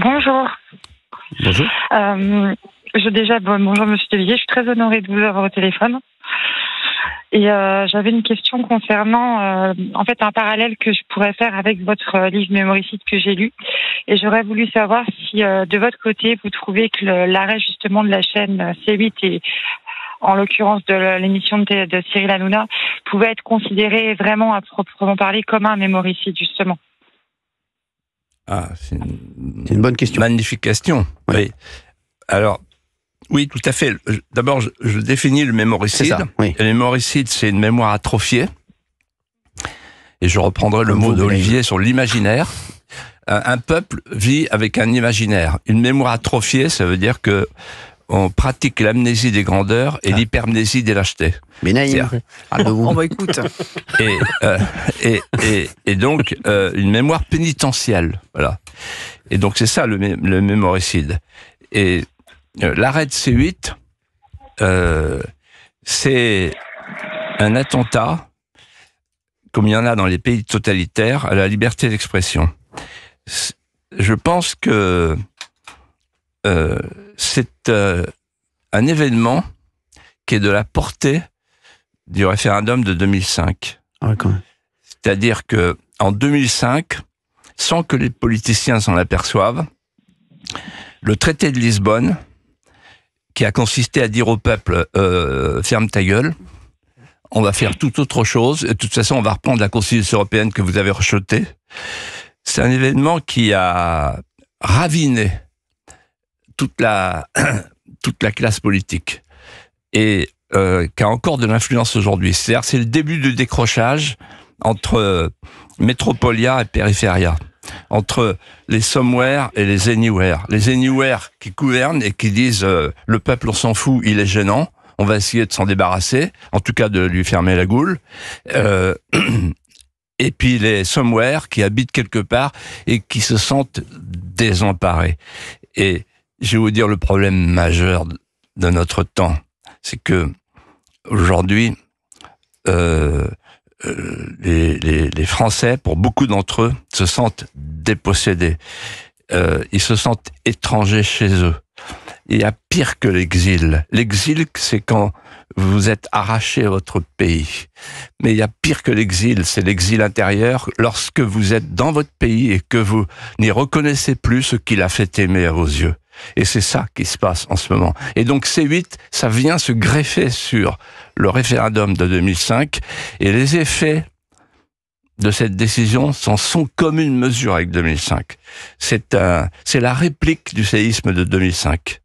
Bonjour. Bonjour. Bonjour Monsieur Devilliers, je suis très honorée de vous avoir au téléphone. Et j'avais une question concernant un parallèle que je pourrais faire avec votre livre Mémoricide que j'ai lu. Et j'aurais voulu savoir si de votre côté vous trouvez que l'arrêt justement de la chaîne C8 et en l'occurrence de l'émission de Cyril Hanouna pouvait être considéré vraiment à proprement parler comme un mémoricide justement. C'est une bonne question. Magnifique question. Oui. Alors, oui, tout à fait. D'abord, je définis le mémoricide. C'est ça, oui. Le mémoricide, c'est une mémoire atrophiée. Et je reprendrai le mot d'Olivier sur l'imaginaire. Un peuple vit avec un imaginaire. Une mémoire atrophiée, ça veut dire que on pratique l'amnésie des grandeurs et l'hypermnésie des lâchetés. Benaïm, on va écouter. Et donc, une mémoire pénitentielle. Voilà. Et donc, c'est ça le mémoricide. Et l'arrêt de C8, c'est un attentat, comme il y en a dans les pays totalitaires, à la liberté d'expression. Je pense que c'est un événement qui est de la portée du référendum de 2005. Ah, quand même. C'est-à-dire que en 2005, sans que les politiciens s'en aperçoivent, le traité de Lisbonne, qui a consisté à dire au peuple ferme ta gueule, on va faire tout autre chose, et de toute façon on va reprendre la Constitution européenne que vous avez rejetée. C'est un événement qui a raviné toute la classe politique et qui a encore de l'influence aujourd'hui. C'est-à-dire c'est le début du décrochage entre Métropolia et Périphéria, entre les somewhere et les anywhere. Les anywhere qui gouvernent et qui disent le peuple on s'en fout, il est gênant, on va essayer de s'en débarrasser, en tout cas de lui fermer la goule. Et puis les somewhere qui habitent quelque part et qui se sentent désemparés. Et je vais vous dire le problème majeur de notre temps, c'est que aujourd'hui, les Français, pour beaucoup d'entre eux, se sentent dépossédés. Ils se sentent étrangers chez eux. Il y a pire que l'exil. L'exil, c'est quand vous êtes arraché à votre pays. Mais il y a pire que l'exil, c'est l'exil intérieur, lorsque vous êtes dans votre pays et que vous n'y reconnaissez plus ce qui l'a fait aimer à vos yeux. Et c'est ça qui se passe en ce moment. Et donc C8, ça vient se greffer sur le référendum de 2005, et les effets de cette décision sont commune mesure avec 2005. C'est la réplique du séisme de 2005.